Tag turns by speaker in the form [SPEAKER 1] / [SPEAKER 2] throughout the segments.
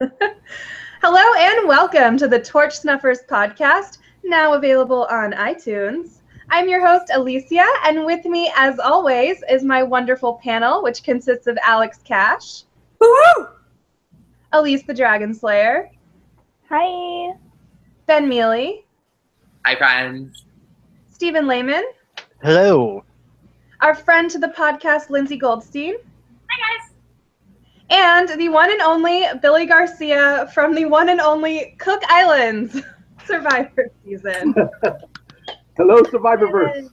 [SPEAKER 1] Hello and welcome to the Torch Snuffers podcast, now available on iTunes. I'm your host, Alicia, and with me, as always, is my wonderful panel, which consists of Alex Cash.
[SPEAKER 2] Woo-hoo!
[SPEAKER 1] Elise the Dragon Slayer.
[SPEAKER 3] Hi.
[SPEAKER 1] Ben Mealy.
[SPEAKER 2] Hi, friends.
[SPEAKER 1] Stephen Lehman.
[SPEAKER 4] Hello.
[SPEAKER 1] Our friend to the podcast, Lindsay Goldstein.
[SPEAKER 3] Hi, guys.
[SPEAKER 1] And the one and only Billy Garcia from the one and only Cook Islands Survivor season.
[SPEAKER 5] Hello, Survivorverse.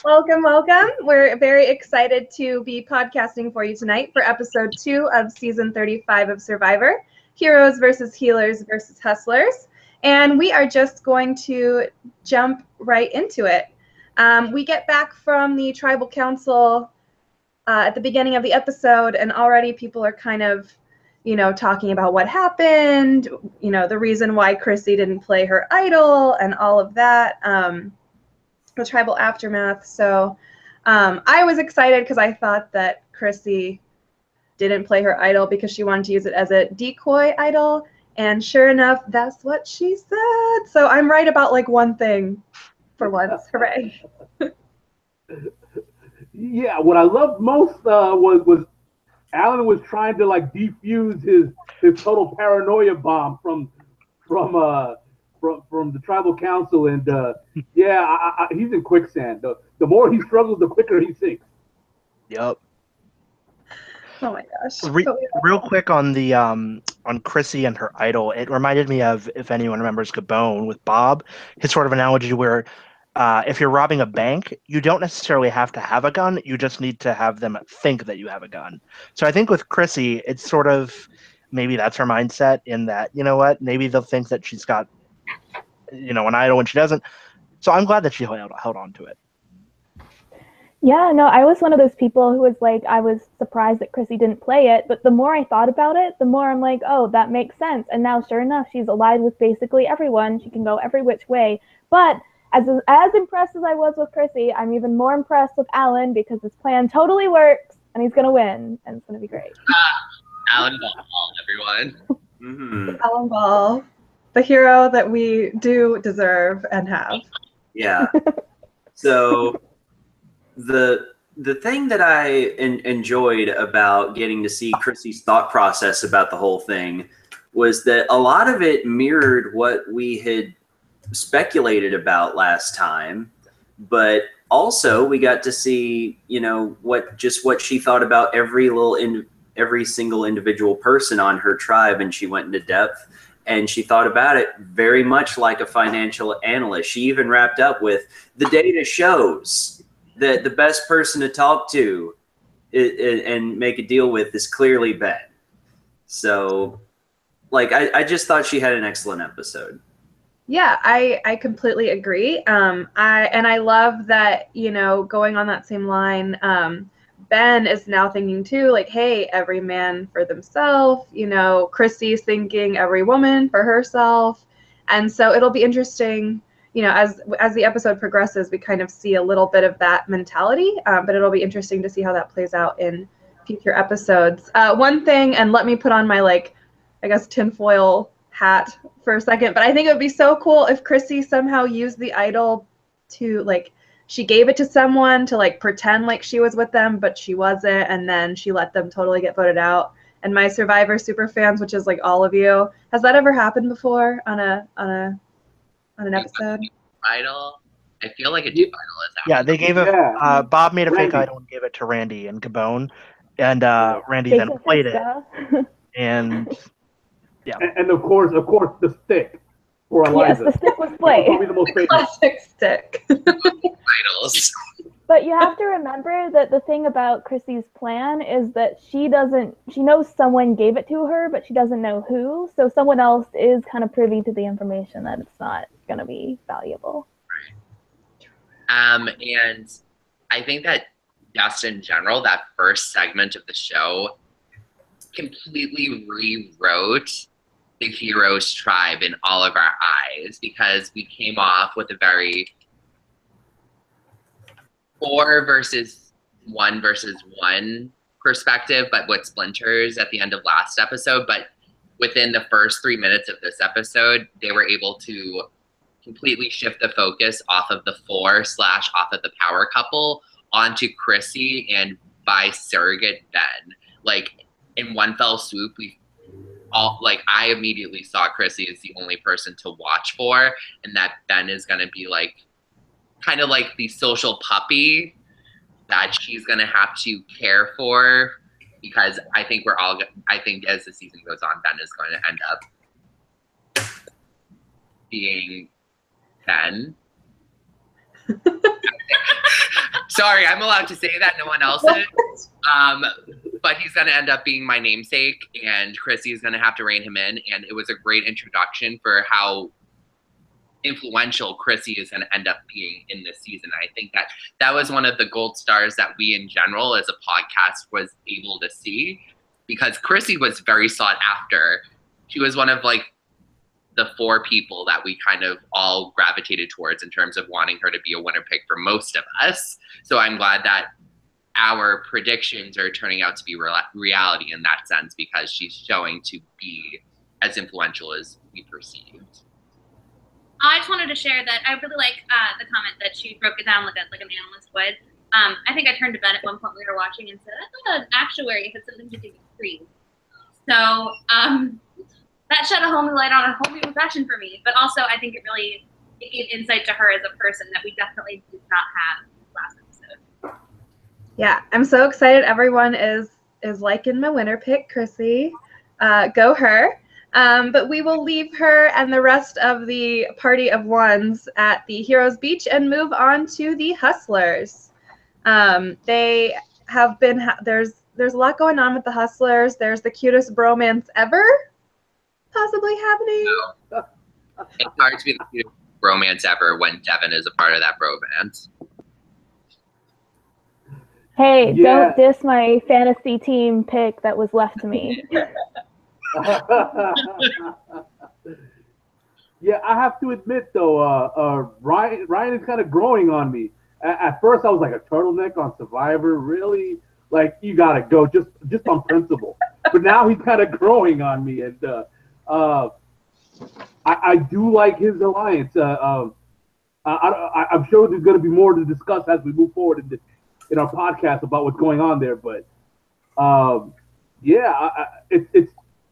[SPEAKER 1] Welcome, welcome. We're very excited to be podcasting for you tonight for episode 2 of season 35 of Survivor, Heroes versus Healers versus Hustlers. And we are just going to jump right into it. We get back from the tribal council at the beginning of the episode, and already people are kind of, talking about what happened, the reason why Chrissy didn't play her idol and all of that, the tribal aftermath. So I was excited because I thought that Chrissy didn't play her idol because she wanted to use it as a decoy idol. And sure enough, that's what she said. So I'm right about like one thing for once. Hooray.
[SPEAKER 5] Yeah, what I loved most was Alan was trying to like defuse his total paranoia bomb from the tribal council, and he's in quicksand. The more he struggles, the quicker he sinks.
[SPEAKER 4] Yep.
[SPEAKER 1] Oh my gosh.
[SPEAKER 4] Real quick on the on Chrissy and her idol, it reminded me of, if anyone remembers Gabon with Bob, his sort of analogy where if you're robbing a bank, you don't necessarily have to have a gun. You just need to have them think that you have a gun. So I think with Chrissy, it's sort of maybe that's her mindset in that, you know what, maybe they'll think that she's got, an idol when she doesn't. So I'm glad that she held on to it.
[SPEAKER 3] Yeah, no, I was one of those people who was like, I was surprised that Chrissy didn't play it, but the more I thought about it, the more I'm like, oh, that makes sense. And now, sure enough, she's allied with basically everyone. She can go every which way. But as impressed as I was with Chrissy, I'm even more impressed with Alan because his plan totally works and he's going to win and it's going to be great.
[SPEAKER 2] Alan Ball, everyone.
[SPEAKER 5] Mm-hmm.
[SPEAKER 1] Alan Ball, the hero that we do deserve and have.
[SPEAKER 6] Yeah. So the thing that I enjoyed about getting to see Chrissy's thought process about the whole thing was that a lot of it mirrored what we had speculated about last time, but also we got to see, what she thought about every single individual person on her tribe, and she went into depth and she thought about it very much like a financial analyst. She even wrapped up with the data shows that the best person to talk to and make a deal with is clearly Ben. So I just thought she had an excellent episode.
[SPEAKER 1] Yeah, I completely agree. I love that, going on that same line, Ben is now thinking too, like, hey, every man for themselves, Chrissy's thinking every woman for herself. And so it'll be interesting, as the episode progresses, we kind of see a little bit of that mentality, but it'll be interesting to see how that plays out in future episodes. One thing, and let me put on my, tinfoil hat for a second, but I think it would be so cool if Chrissy somehow used the idol to she gave it to someone to pretend like she was with them, but she wasn't, and then she let them totally get voted out. And my Survivor super fans, which is all of you, has that ever happened before on an episode?
[SPEAKER 2] Idol? I feel like a deep idol is happening.
[SPEAKER 4] Yeah, they gave Bob made a fake idol and gave it to Randy and Gabon, and Randy then played it, and yeah.
[SPEAKER 5] And of course, the stick for Eliza.
[SPEAKER 3] Yes, the stick was played.
[SPEAKER 5] Probably the most famous.
[SPEAKER 1] Classic stick.
[SPEAKER 2] Idols.
[SPEAKER 3] But you have to remember that the thing about Chrissy's plan is that she knows someone gave it to her, but she doesn't know who. So someone else is kind of privy to the information that it's not going to be valuable.
[SPEAKER 2] And I think that just in general, that first segment of the show completely rewrote the heroes tribe in all of our eyes, because we came off with a very 4 versus 1 perspective, but with splinters at the end of last episode. But within the first 3 minutes of this episode, they were able to completely shift the focus off of the off of the power couple onto Chrissy and by surrogate Ben. Like in one fell swoop, I immediately saw Chrissy as the only person to watch for, and that Ben is gonna be like kind of like the social puppy that she's gonna have to care for, because I think as the season goes on, Ben is going to end up being Ben. Sorry, I'm allowed to say that, no one else is. But he's going to end up being my namesake, and Chrissy is going to have to rein him in. And it was a great introduction for how influential Chrissy is going to end up being in this season. I think that was one of the gold stars that we in general as a podcast was able to see, because Chrissy was very sought after. She was one of like the 4 people that we kind of all gravitated towards in terms of wanting her to be a winner pick for most of us. So I'm glad that our predictions are turning out to be reality in that sense, because she's showing to be as influential as we perceived.
[SPEAKER 7] I just wanted to share that I really like the comment that she broke it down like an analyst would. I think I turned to Ben at one point we were watching and said, I thought an actuary had something to do with trees. So that shed a whole new light on a whole new profession for me. But also I think it gave insight to her as a person that we definitely did not have last episode.
[SPEAKER 1] Yeah, I'm so excited. Everyone is liking my winner pick, Chrissy. Go her. But we will leave her and the rest of the party of ones at the Heroes Beach and move on to the Hustlers. They have been, there's a lot going on with the Hustlers. There's the cutest bromance ever possibly happening.
[SPEAKER 2] No. It's hard to be the cutest bromance ever when Devin is a part of that bromance.
[SPEAKER 3] Hey,
[SPEAKER 5] Yeah.
[SPEAKER 3] don't diss my fantasy team pick that was left to me.
[SPEAKER 5] Yeah, I have to admit though, Ryan is kind of growing on me. At first, I was like, a turtleneck on Survivor, really? Like, you gotta go just on principle. But now he's kind of growing on me, and I do like his alliance. I'm sure there's going to be more to discuss as we move forward in our podcast about what's going on there. But yeah,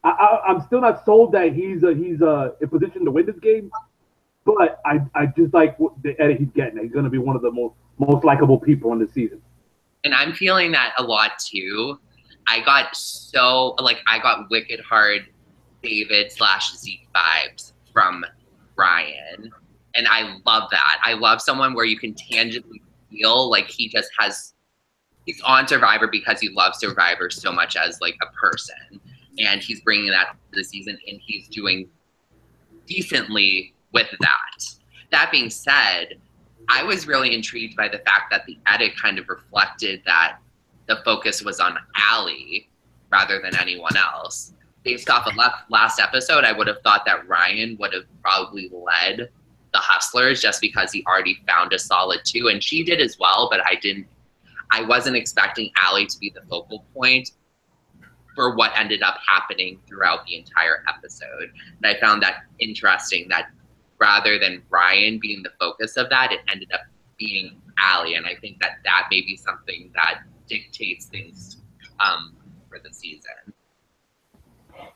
[SPEAKER 5] I'm still not sold that he's in position to win this game. But I just like the edit he's getting. He's going to be one of the most likable people in the season.
[SPEAKER 2] And I'm feeling that a lot too. I got wicked hard David/Zeke vibes from Ryan. And I love that. I love someone where you can tangibly feel like he's on Survivor because he loves Survivor so much as like a person. And he's bringing that to the season, and he's doing decently with that. That being said, I was really intrigued by the fact that the edit kind of reflected that the focus was on Allie rather than anyone else. Based off of last episode, I would have thought that Ryan would have probably led the Hustlers just because he already found a solid 2, and she did as well, but I wasn't expecting Allie to be the focal point for what ended up happening throughout the entire episode. And I found that interesting that rather than Ryan being the focus of that, it ended up being Allie. And I think that may be something that dictates things for the season.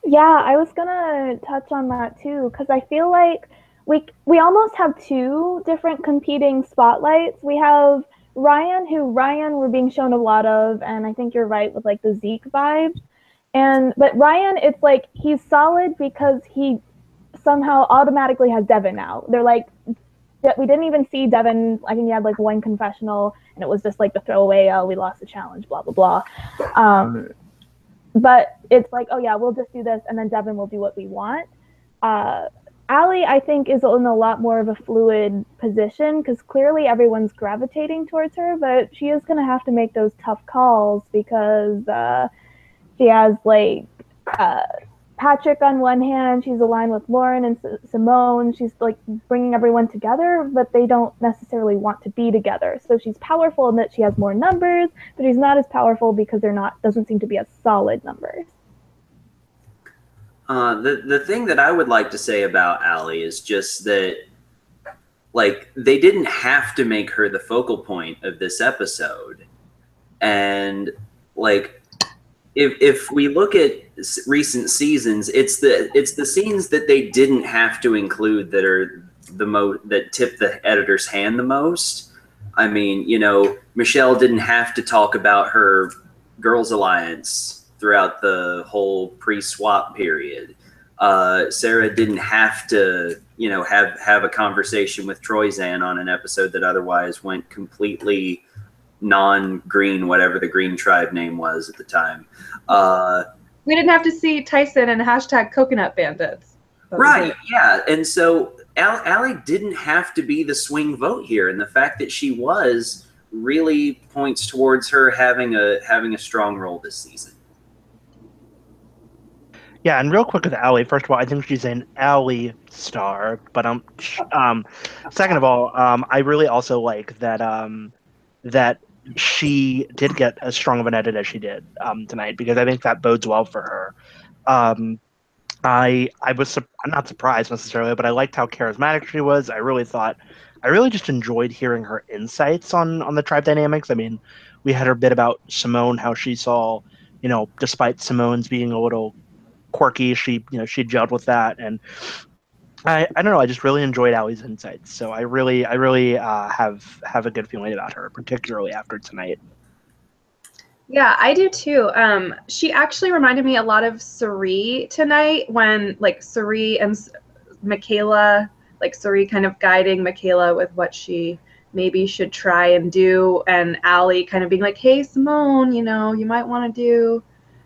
[SPEAKER 3] Yeah, I was gonna touch on that too, because I feel like we almost have 2 different competing spotlights. We have Ryan we're being shown a lot of, and I think you're right with like the Zeke vibe. But Ryan, it's like he's solid because he somehow automatically has Devin now. They're like, we didn't even see Devin. I think he had like one confessional, and it was just like the throwaway, oh, we lost the challenge, blah, blah, blah. But it's like, oh yeah, we'll just do this, and then Devin will do what we want. Allie, I think, is in a lot more of a fluid position because clearly everyone's gravitating towards her, but she is going to have to make those tough calls because she has like Patrick on one hand, she's aligned with Lauren and Simone. She's like bringing everyone together, but they don't necessarily want to be together. So she's powerful in that she has more numbers, but she's not as powerful because doesn't seem to be as solid numbers.
[SPEAKER 6] The thing that I would like to say about Allie is just that, like, they didn't have to make her the focal point of this episode. And, like, if we look at recent seasons, it's the scenes that they didn't have to include that are that tip the editor's hand the most. I mean, you know, Michelle didn't have to talk about her Girls Alliance throughout the whole pre-swap period. Sarah didn't have to, you know, have a conversation with Troyzan on an episode that otherwise went completely non-green, whatever the Green Tribe name was at the time.
[SPEAKER 1] We didn't have to see Tyson and hashtag Coconut Bandits.
[SPEAKER 6] Right, yeah. And so Allie didn't have to be the swing vote here. And the fact that she was really points towards her having a strong role this season.
[SPEAKER 4] Yeah, and real quick with Allie, first of all, I think she's an Allie star, but second of all, I really also like that that she did get as strong of an edit as she did tonight, because I think that bodes well for her. I'm not surprised necessarily, but I liked how charismatic she was. I really just enjoyed hearing her insights on the tribe dynamics. I mean, we had her bit about Simone, how she saw, you know, despite Simone's being a little quirky, she gelled with that, and I don't know, I just really enjoyed Allie's insights. So I really have a good feeling about her, particularly after tonight.
[SPEAKER 1] Yeah, I do too. She actually reminded me a lot of Suri tonight, when like Suri and Michaela, like Suri kind of guiding Michaela with what she maybe should try and do, and Allie kind of being like, hey, Simone, you know, you might want to do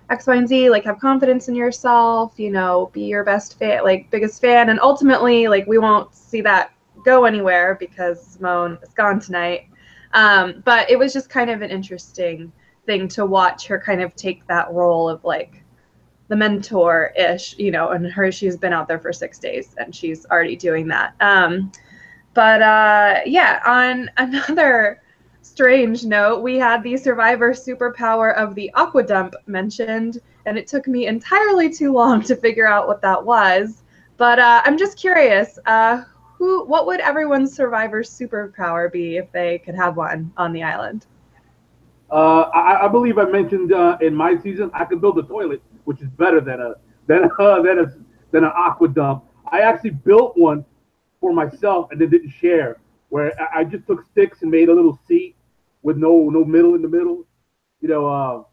[SPEAKER 1] X, Y, and Z, like have confidence in yourself, you know, be your best fan, like biggest fan. And ultimately, like, we won't see that go anywhere because Simone is gone tonight. But it was just kind of an interesting thing to watch her kind of take that role of like the mentor-ish, you know, and she's been out there for 6 days and she's already doing that. Yeah, on another strange note, we had the Survivor Superpower of the Aqua Dump mentioned, and it took me entirely too long to figure out what that was. But I'm just curious, what would everyone's Survivor Superpower be if they could have one on the island?
[SPEAKER 5] I believe I mentioned in my season I could build a toilet, which is better than an aqua dump. I actually built one for myself and then didn't share, where I just took sticks and made a little seat with no middle in the middle, you know,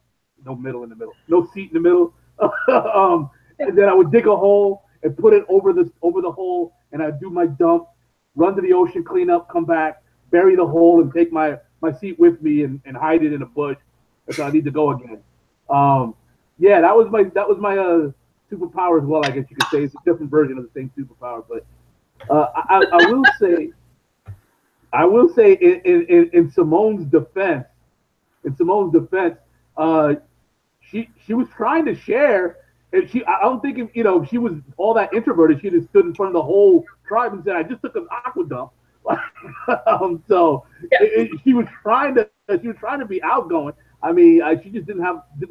[SPEAKER 5] no middle in the middle, no seat in the middle. And then I would dig a hole and put it over the hole, and I'd do my dump, run to the ocean, clean up, come back, bury the hole, and take my seat with me and hide it in a bush until I need to go again. Yeah, that was my superpower as well. I guess you could say it's a different version of the same superpower, but I will say in Simone's defense, she was trying to share, and I don't think if, you know, she was all that introverted, she'd have stood in front of the whole tribe and said, "I just took an aqua dump." So yeah. She was trying to be outgoing. I mean, she just didn't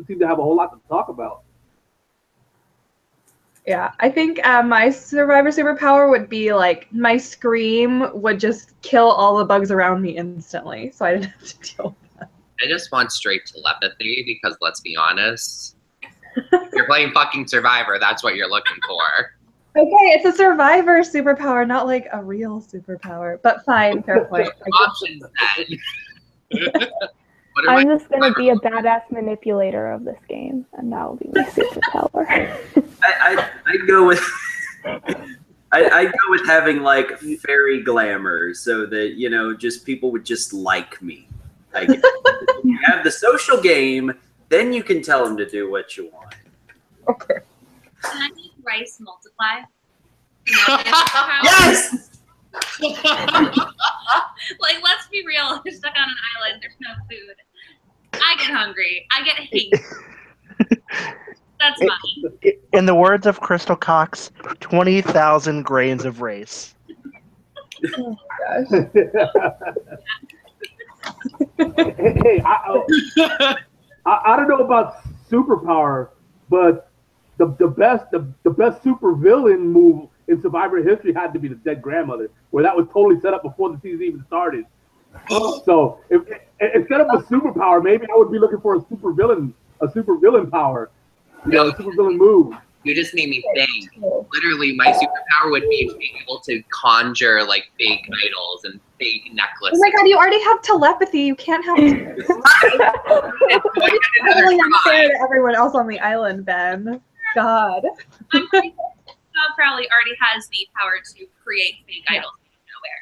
[SPEAKER 5] seem to have a whole lot to talk about.
[SPEAKER 1] Yeah, I think my Survivor Superpower would be like my scream would just kill all the bugs around me instantly, so I didn't have to deal with that.
[SPEAKER 2] I just want straight telepathy because, let's be honest, you're playing fucking Survivor. That's what you're looking for.
[SPEAKER 1] Okay, it's a Survivor Superpower, not like a real superpower. But fine, fair point.
[SPEAKER 2] Options then.
[SPEAKER 3] I'm just gonna be a badass manipulator of this game, and that will be my superpower.
[SPEAKER 6] I'd go with I'd go with having like fairy glamour, so that, you know, just people would just like me. Like, if you have the social game, then you can tell them to do what you want.
[SPEAKER 1] Okay.
[SPEAKER 7] Can I make rice multiply?
[SPEAKER 6] Yes.
[SPEAKER 7] Like, let's be real. You're stuck on an island. There's no food. I get hungry. I get hate. That's mine.
[SPEAKER 4] In the words of Crystal Cox, 20,000 grains of race.
[SPEAKER 1] Oh my gosh.
[SPEAKER 5] Hey, I don't know about superpower, but the best supervillain move in Survivor history had to be the dead grandmother, where that was totally set up before the season even started. So if instead of a superpower, maybe I would be looking for a supervillain power, a supervillain move.
[SPEAKER 2] You just made me think. Literally, my superpower would be being able to conjure like fake idols and fake necklaces.
[SPEAKER 1] Oh my god, you already have telepathy. You can't have. It's really unfair to everyone else on the island, Ben. God.
[SPEAKER 7] I'm pretty sure Joe probably already has the power to create fake idols out of nowhere.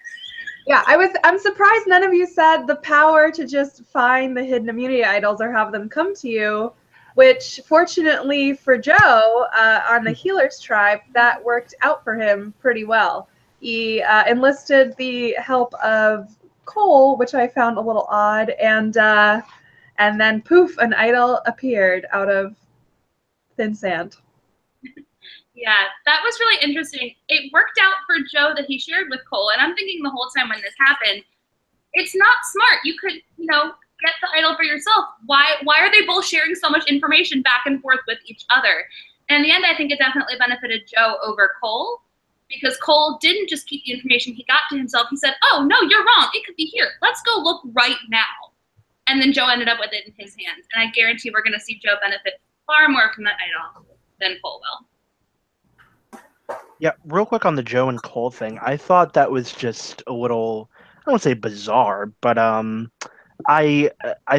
[SPEAKER 1] Yeah, I'm surprised none of you said the power to just find the hidden immunity idols or have them come to you, which fortunately for Joe, on the Healers tribe, that worked out for him pretty well. He enlisted the help of Cole, which I found a little odd, and then poof, an idol appeared out of thin sand.
[SPEAKER 7] Yeah, that was really interesting. It worked out for Joe that he shared with Cole, and I'm thinking the whole time when this happened, it's not smart. You could, get the idol for yourself. Why are they both sharing so much information back and forth with each other? And in the end, I think it definitely benefited Joe over Cole, because Cole didn't just keep the information he got to himself. He said, oh, no, you're wrong. It could be here. Let's go look right now. And then Joe ended up with it in his hands. And I guarantee we're going to see Joe benefit far more from that idol than Cole will.
[SPEAKER 4] Yeah, real quick on the Joe and Cole thing. I thought that was just a little, I don't want to say bizarre, but I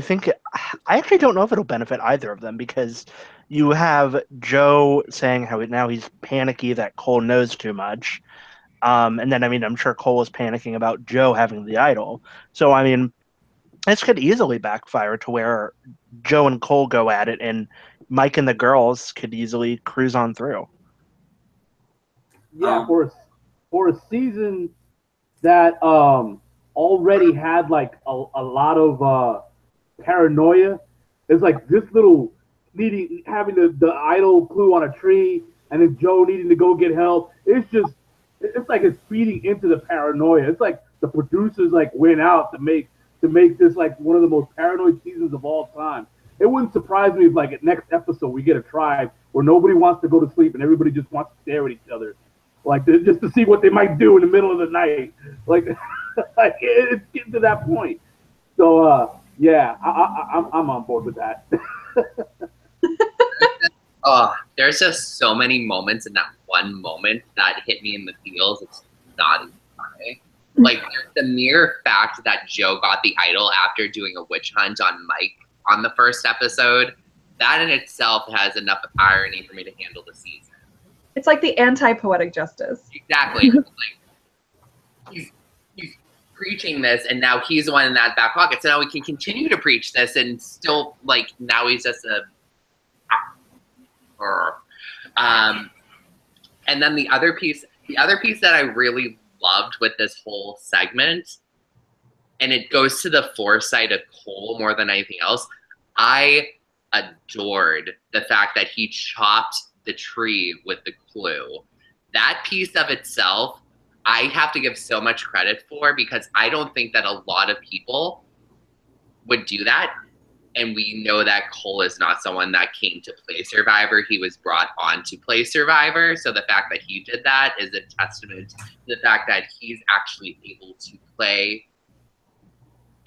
[SPEAKER 4] think I actually don't know if it'll benefit either of them, because you have Joe saying how now he's panicky that Cole knows too much. And then, I'm sure Cole is panicking about Joe having the idol. So, this could easily backfire to where Joe and Cole go at it, and Mike and the girls could easily cruise on through.
[SPEAKER 5] Yeah, for a season that already had like a lot of paranoia. It's like this little having the idol clue on a tree, and then Joe needing to go get help. It's like it's feeding into the paranoia. It's like the producers like went out to make this like one of the most paranoid seasons of all time. It wouldn't surprise me if like at next episode we get a tribe where nobody wants to go to sleep and everybody just wants to stare at each other, like just to see what they might do in the middle of the night. Like, like it's getting to that point. So yeah, I'm on board with that.
[SPEAKER 2] There's just so many moments in that one moment that hit me in the feels. It's not even funny. Like the mere fact that Joe got the idol after doing a witch hunt on Mike on the first episode, that in itself has enough irony for me to handle the season.
[SPEAKER 1] It's like the anti-poetic justice.
[SPEAKER 2] Exactly. Like he's preaching this, and now he's the one in that back pocket. So now we can continue to preach this, and still, like, now he's just a. And then the other piece that I really loved with this whole segment, and it goes to the foresight of Cole more than anything else. I adored the fact that he chopped the tree with the clue. That piece of itself, I have to give so much credit for, because I don't think that a lot of people would do that. And we know that Cole is not someone that came to play Survivor. He was brought on to play Survivor. So the fact that he did that is a testament to the fact that he's actually able to play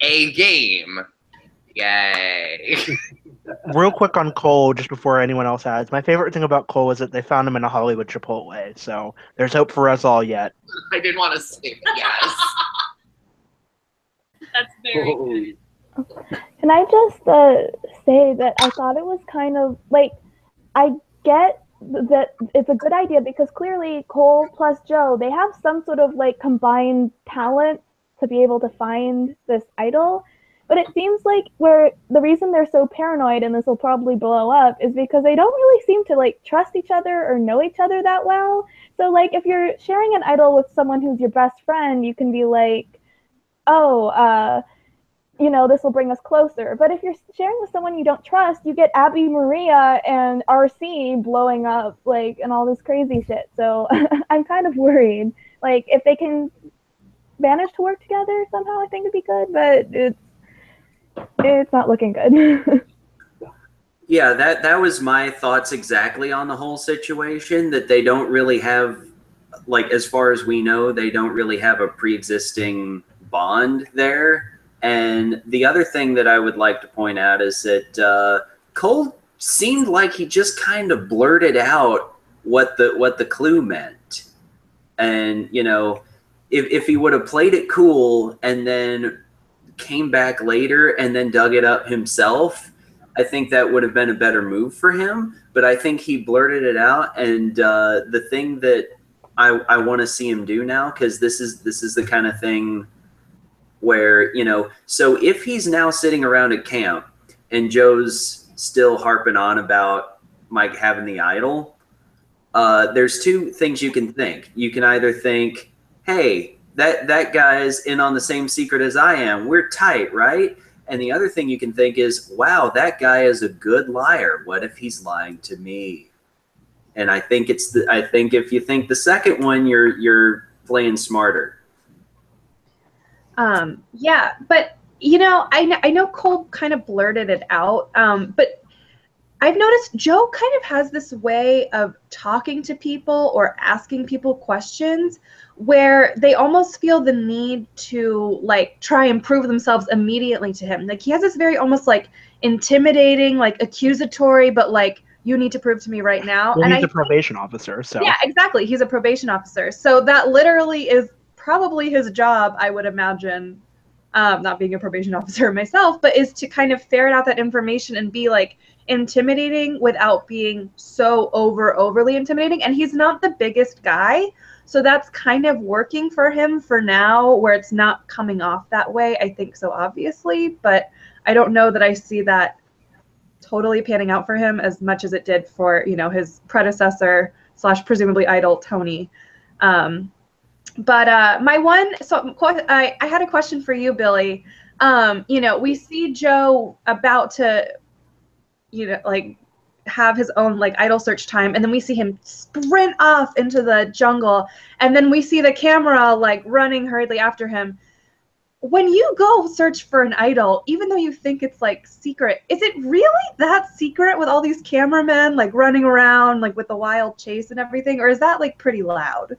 [SPEAKER 2] a game. Yay.
[SPEAKER 4] Real quick on Cole, just before anyone else adds, my favorite thing about Cole is that they found him in a Hollywood Chipotle. So there's hope for us all yet.
[SPEAKER 2] I didn't want to say yes.
[SPEAKER 7] That's very good.
[SPEAKER 3] Can I just say that I thought it was kind of like, I get that it's a good idea because clearly Cole plus Joe, they have some sort of like combined talent to be able to find this idol. But it seems like the reason they're so paranoid and this will probably blow up is because they don't really seem to like trust each other or know each other that well. So like if you're sharing an idol with someone who's your best friend, you can be like, oh, you know, this will bring us closer. But if you're sharing with someone you don't trust, you get Abby Maria and RC blowing up, like, and all this crazy shit. So I'm kind of worried. Like, if they can manage to work together somehow, I think it'd be good, but it's not looking good.
[SPEAKER 6] Yeah, that was my thoughts exactly on the whole situation, that they don't really have, like, as far as we know, they don't really have a pre-existing bond there. And the other thing that I would like to point out is that Cole seemed like he just kind of blurted out what the clue meant. And, you know, if he would have played it cool and then came back later and then dug it up himself, I think that would have been a better move for him. But I think he blurted it out. And the thing that I want to see him do now, because this is the kind of thing where, you know, so if he's now sitting around at camp and Joe's still harping on about Mike having the idol, there's two things you can think. You can either think, hey, that guy's in on the same secret as I am. We're tight, right? And the other thing you can think is, wow, that guy is a good liar. What if he's lying to me? And I think I think if you think the second one, you're playing smarter.
[SPEAKER 1] Yeah, but you know, I know Cole kind of blurted it out, but I've noticed Joe kind of has this way of talking to people or asking people questions where they almost feel the need to like try and prove themselves immediately to him. Like he has this very almost like intimidating, like accusatory, but like you need to prove to me right now.
[SPEAKER 4] Well,
[SPEAKER 1] and
[SPEAKER 4] he's a probation officer, so
[SPEAKER 1] yeah, exactly. He's a probation officer, so that literally is probably his job, I would imagine. Not being a probation officer myself, but is to kind of ferret out that information and be like intimidating without being so overly intimidating. And he's not the biggest guy, so that's kind of working for him for now, where it's not coming off that way, I think, so obviously. But I don't know that I see that totally panning out for him as much as it did for, you know, his predecessor / presumably idol Tony. But my one, so I had a question for you, Billy. You know, we see Joe about to, you know, like have his own like idol search time, and then we see him sprint off into the jungle, and then we see the camera like running hurriedly after him. When you go search for an idol, even though you think it's like secret, is it really that secret with all these cameramen like running around like with the wild chase and everything, or is that like pretty loud?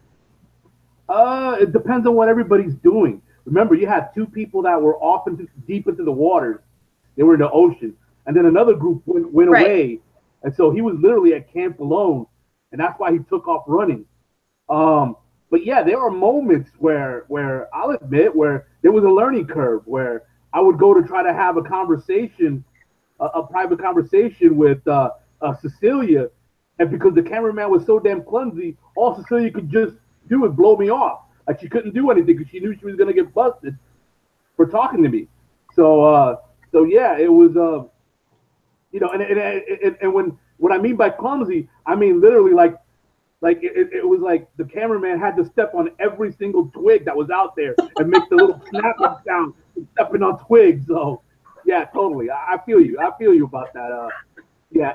[SPEAKER 5] It depends on what everybody's doing. Remember, you had two people that were off deep into the waters. They were in the ocean. And then another group went
[SPEAKER 1] Right.
[SPEAKER 5] away. And so he was literally at camp alone. And that's why he took off running. But yeah, there are moments where I'll admit where there was a learning curve where I would go to try to have a conversation, a private conversation with Cecilia. And because the cameraman was so damn clumsy, all Cecilia could just do was blow me off. Like she couldn't do anything because she knew she was gonna get busted for talking to me. So yeah, it was you know, and when I mean by clumsy, I mean literally like it was like the cameraman had to step on every single twig that was out there and make the little snapping sound stepping on twigs. So yeah, totally. I feel you. I feel you about that. Yeah,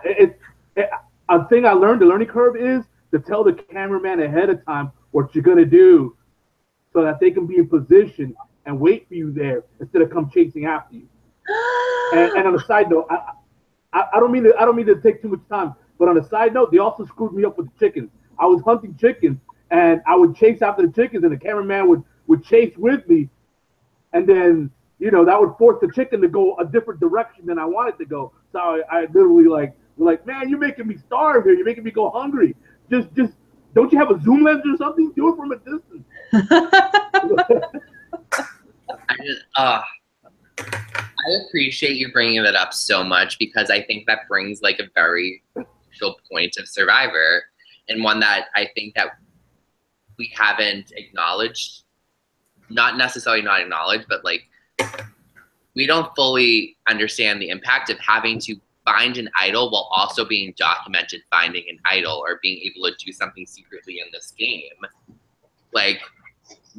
[SPEAKER 5] a thing I learned, the learning curve is to tell the cameraman ahead of time what you're gonna do, so that they can be in position and wait for you there instead of come chasing after you. And on a side note, I don't mean to take too much time, but on a side note, they also screwed me up with the chickens. I was hunting chickens, and I would chase after the chickens, and the cameraman would chase with me, and then you know that would force the chicken to go a different direction than I wanted to go. So I literally like, man, you're making me starve here. You're making me go hungry. Just don't you have a zoom lens or something? Do it from a distance.
[SPEAKER 2] I appreciate you bringing that up so much, because I think that brings like a very crucial point of Survivor, and one that I think that we haven't acknowledged. Not necessarily not acknowledged, but like we don't fully understand the impact of having to find an idol while also being documented finding an idol or being able to do something secretly in this game. Like,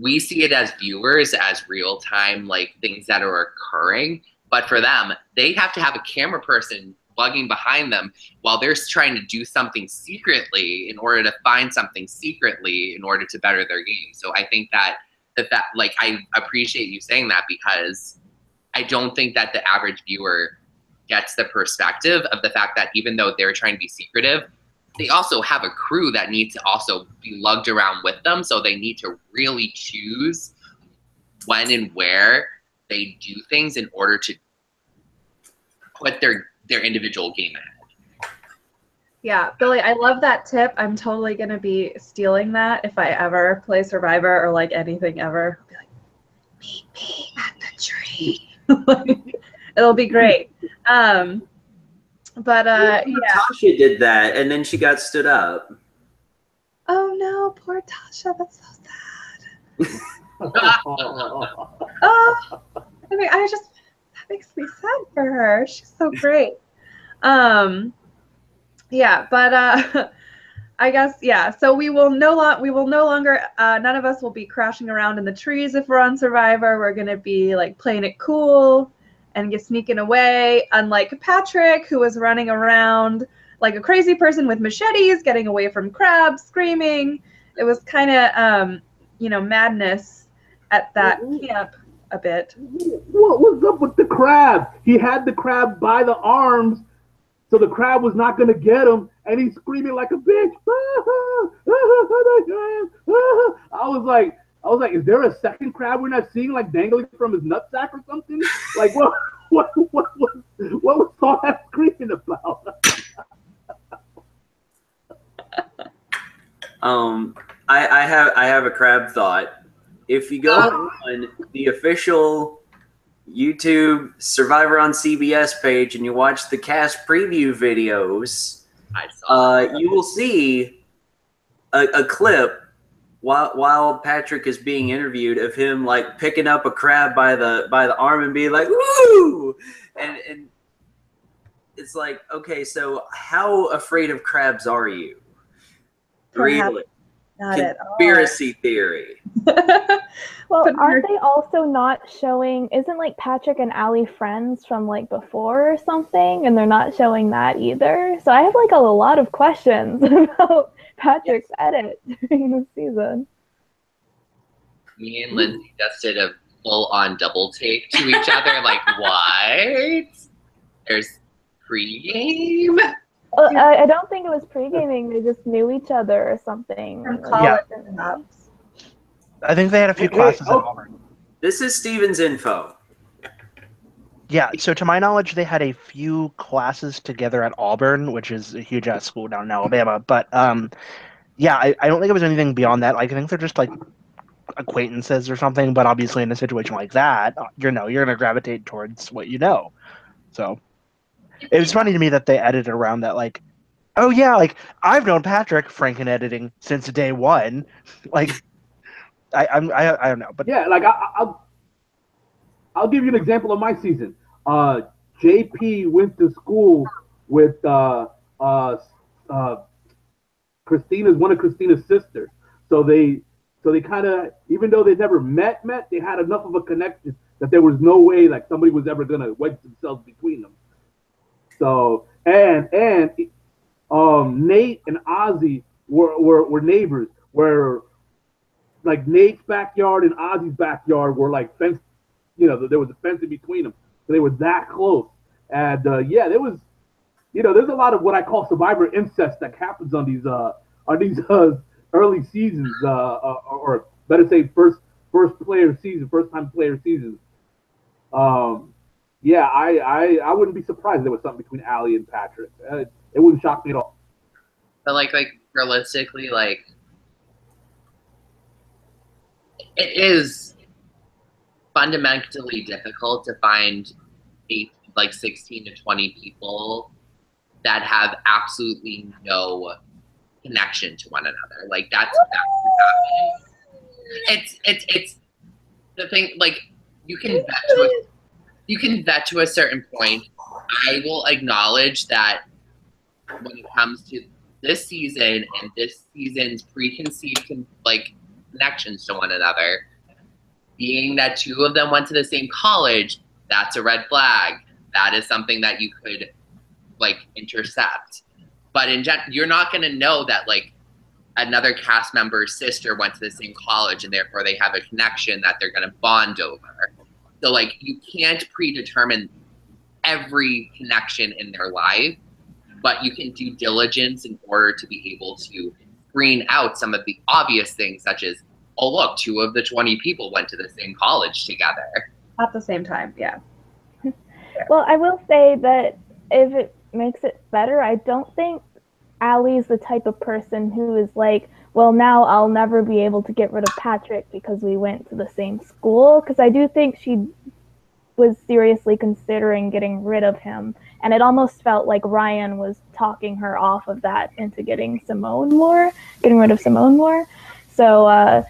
[SPEAKER 2] we see it as viewers as real time, like things that are occurring. But for them, they have to have a camera person bugging behind them while they're trying to do something secretly in order to find something secretly in order to better their game. So I think that like, I appreciate you saying that, because I don't think that the average viewer gets the perspective of the fact that even though they're trying to be secretive, they also have a crew that needs to also be lugged around with them. So they need to really choose when and where they do things in order to put their individual game ahead.
[SPEAKER 1] Yeah, Billy, I love that tip. I'm totally going to be stealing that if I ever play Survivor or like anything ever. I'll be like, meet me at the tree. It'll be great. But yeah.
[SPEAKER 6] Tasha did that, and then she got stood up.
[SPEAKER 1] Oh no, poor Tasha. That's so sad. Oh, I mean, that makes me sad for her. She's so great. Yeah, but I guess, yeah. So we will no longer, none of us will be crashing around in the trees if we're on Survivor. We're gonna be like playing it cool and get sneaking away, unlike Patrick, who was running around like a crazy person with machetes, getting away from crabs, screaming. It was kind of, madness at that camp a bit.
[SPEAKER 5] What's up with the crab? He had the crab by the arms, so the crab was not going to get him, and he's screaming like a bitch. I was like, is there a second crab we're not seeing, like dangling from his nutsack or something? Like, what was all that screaming about?
[SPEAKER 6] I have a crab thought. If you go on the official YouTube Survivor on CBS page and you watch the cast preview videos, you will see a clip while Patrick is being interviewed of him like picking up a crab by the arm and being like, "Woo!" and it's like, okay, so how afraid of crabs are you?
[SPEAKER 1] Perhaps
[SPEAKER 6] Really?
[SPEAKER 1] Not
[SPEAKER 6] Conspiracy theory.
[SPEAKER 3] Well, aren't they also not showing, isn't like Patrick and Allie friends from like before or something? And they're not showing that either. So I have like a lot of questions about Patrick's edit during the season.
[SPEAKER 2] Me and Lindsay just did a full-on double take to each other. Like, what? There's pregame?
[SPEAKER 3] I don't think it was pre-gaming. They just knew each other or something.
[SPEAKER 1] From college and stuff.
[SPEAKER 4] I think they had a few classes at Auburn.
[SPEAKER 6] This is Steven's info.
[SPEAKER 4] Yeah, so to my knowledge, they had a few classes together at Auburn, which is a huge ass school down in Alabama. But yeah, I don't think it was anything beyond that. Like, I think they're just like acquaintances or something. But obviously, in a situation like that, you're gonna gravitate towards what you know. So it was funny to me that they edited around that, like, oh yeah, like I've known Patrick Franken editing since day one. Like, I don't know, but
[SPEAKER 5] yeah, like I'll give you an example of my season. JP went to school with Christina's one of Christina's sisters. So they kind of, even though they never met, they had enough of a connection that there was no way like somebody was ever gonna wedge themselves between them. So and Nate and Ozzy were neighbors, where like Nate's backyard and Ozzy's backyard were like fenced. You know, there was a fence in between them, so they were that close. And yeah, there was, there's a lot of what I call Survivor incest that happens on these early seasons, or better say first time player seasons. Yeah, I wouldn't be surprised if there was something between Allie and Patrick. It wouldn't shock me at all.
[SPEAKER 2] But like realistically, like, it is fundamentally difficult to find 16 to 20 people that have absolutely no connection to one another. Like, that's it's the thing. Like, you can vet to a certain point. I will acknowledge that when it comes to this season and this season's preconceived connections to one another. Being that two of them went to the same college, that's a red flag. That is something that you could like intercept. But you're not going to know that like another cast member's sister went to the same college and therefore they have a connection that they're going to bond over. So like you can't predetermine every connection in their life, but you can do diligence in order to be able to screen out some of the obvious things, such as, oh look, 2 of the 20 people went to the same college together.
[SPEAKER 1] At the same time, yeah.
[SPEAKER 3] Well, I will say that if it makes it better, I don't think Allie's the type of person who is like, well, now I'll never be able to get rid of Patrick because we went to the same school. Because I do think she was seriously considering getting rid of him. And it almost felt like Ryan was talking her off of that into getting rid of Simone more. So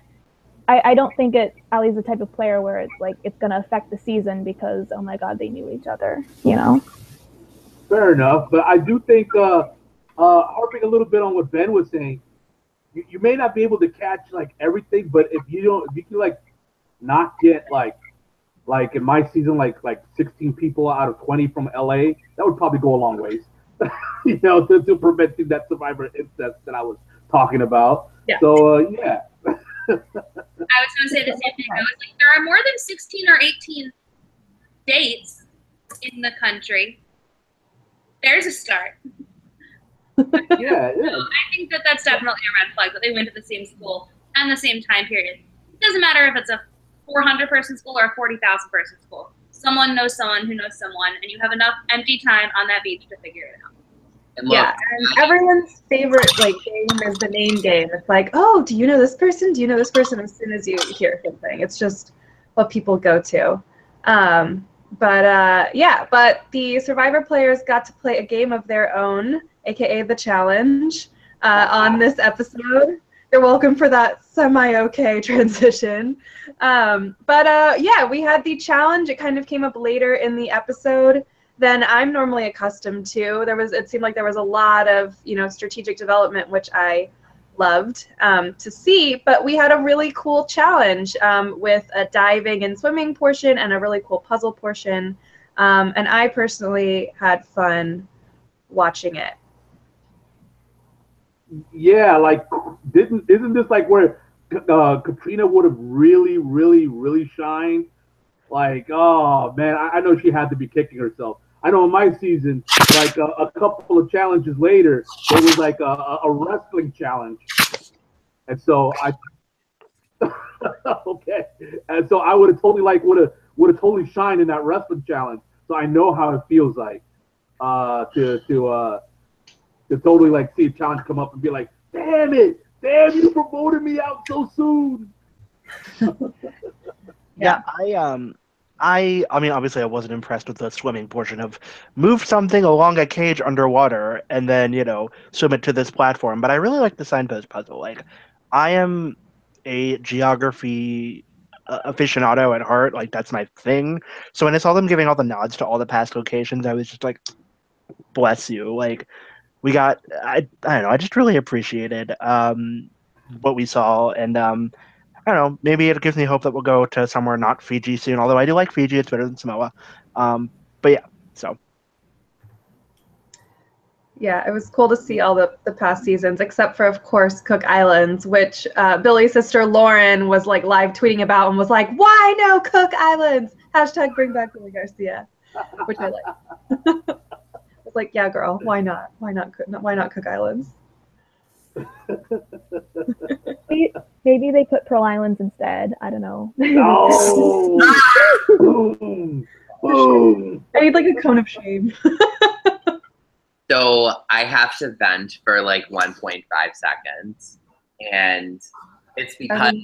[SPEAKER 3] I don't think Allie's the type of player where it's like it's going to affect the season because, oh my God, they knew each other, you know?
[SPEAKER 5] Fair enough. But I do think, harping a little bit on what Ben was saying, you may not be able to catch like everything, but if you can like not get like in my season, like 16 people out of 20 from LA, that would probably go a long ways, you know, to preventing that Survivor incest that I was talking about.
[SPEAKER 1] Yeah.
[SPEAKER 5] So, yeah.
[SPEAKER 7] I was going to say the same thing. I was like, there are more than 16 or 18 dates in the country. There's a start.
[SPEAKER 5] Yeah.
[SPEAKER 7] I think that's definitely a red flag that they went to the same school and the same time period. It doesn't matter if it's a 400-person school or a 40,000-person school. Someone knows someone who knows someone, and you have enough empty time on that beach to figure it out.
[SPEAKER 2] And look,
[SPEAKER 1] Yeah, and everyone's favorite like game is the name game. It's like, oh, do you know this person? Do you know this person? As soon as you hear something, it's just what people go to. But the Survivor players got to play a game of their own, aka the challenge, on this episode. You're welcome for that semi-okay transition. We had the challenge. It kind of came up later in the episode than I'm normally accustomed to. It seemed like there was a lot of, strategic development, which I loved to see, but we had a really cool challenge with a diving and swimming portion and a really cool puzzle portion. And I personally had fun watching it.
[SPEAKER 5] Yeah, like isn't this like where Katrina would have really, really, really shined? Like, oh man, I know she had to be kicking herself. I know in my season, like a couple of challenges later, there was like a wrestling challenge, and so okay, and so I would have totally shined in that wrestling challenge. So I know how it feels like to totally like see a challenge come up and be like, damn you promoted me out so soon.
[SPEAKER 4] Yeah, I mean, obviously I wasn't impressed with the swimming portion of move something along a cage underwater and then, swim it to this platform. But I really like the signpost puzzle. Like, I am a geography aficionado at heart. Like, that's my thing. So when I saw them giving all the nods to all the past locations, I was just like, bless you. Like, I don't know, I just really appreciated what we saw. And, I don't know, maybe it gives me hope that we'll go to somewhere not Fiji soon, although I do like Fiji. It's better than Samoa. But yeah, so.
[SPEAKER 1] Yeah, it was cool to see all the past seasons, except for, of course, Cook Islands, which Billy's sister Lauren was like live tweeting about and was like, why no Cook Islands? # bring back Billy Garcia, which I like. It's like, yeah, girl, why not? Why not Cook Islands?
[SPEAKER 3] Maybe they put Pearl Islands instead. I don't know.
[SPEAKER 5] No. Boom. Boom.
[SPEAKER 1] I need like a cone of shame.
[SPEAKER 2] So I have to vent for like 1.5 seconds. And it's because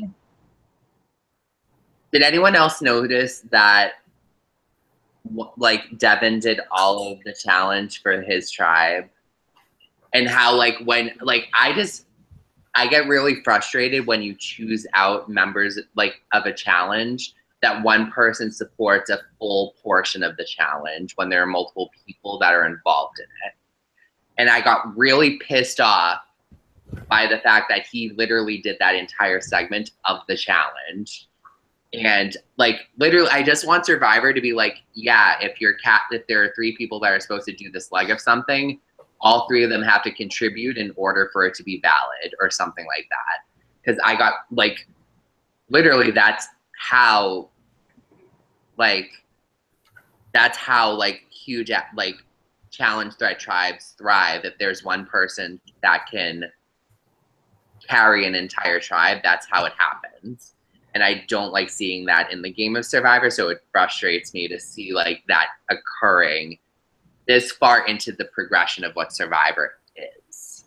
[SPEAKER 2] did anyone else notice that like Devin did all of the challenge for his tribe? And how like when like I get really frustrated when you choose out members like of a challenge that one person supports a full portion of the challenge when there are multiple people that are involved in it. And I got really pissed off by the fact that he literally did that entire segment of the challenge. And like literally, I just want Survivor to be like, yeah, if there are 3 people that are supposed to do this leg of something, all 3 of them have to contribute in order for it to be valid or something like that. Because I got like, literally, that's how huge like challenge threat tribes thrive. If there's one person that can carry an entire tribe, that's how it happens. And I don't like seeing that in the game of Survivor, so it frustrates me to see like that occurring this far into the progression of what Survivor is.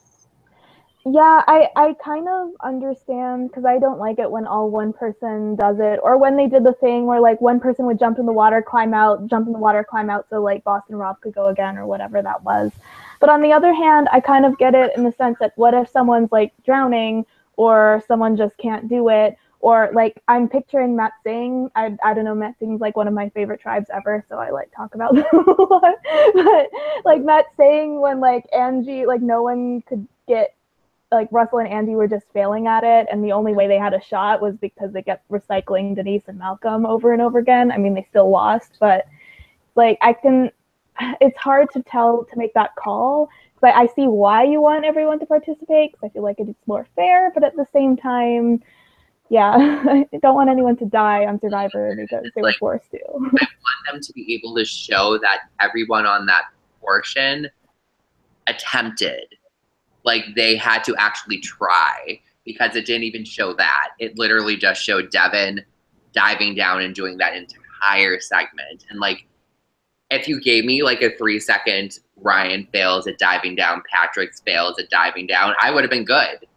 [SPEAKER 3] Yeah, I kind of understand, because I don't like it when all one person does it, or when they did the thing where like one person would jump in the water, climb out, jump in the water, climb out, so like Boston Rob could go again or whatever that was. But on the other hand, I kind of get it in the sense that what if someone's like drowning, or someone just can't do it, or like I'm picturing Matt Singh. I don't know, Matt Singh's like one of my favorite tribes ever, so I like talk about them a lot. But like Matt Singh, when like Angie, like no one could get, like Russell and Andy were just failing at it, and the only way they had a shot was because they kept recycling Denise and Malcolm over and over again. I mean, they still lost, but like it's hard to make that call. But I see why you want everyone to participate, because I feel like it's more fair, but at the same time, yeah, I don't want anyone to die on Survivor because they were forced to.
[SPEAKER 2] I want them to be able to show that everyone on that portion attempted. Like they had to actually try, because it didn't even show that. It literally just showed Devin diving down and doing that entire segment. And like, if you gave me like a 3-second Ryan fails at diving down, Patrick fails at diving down, I would have been good.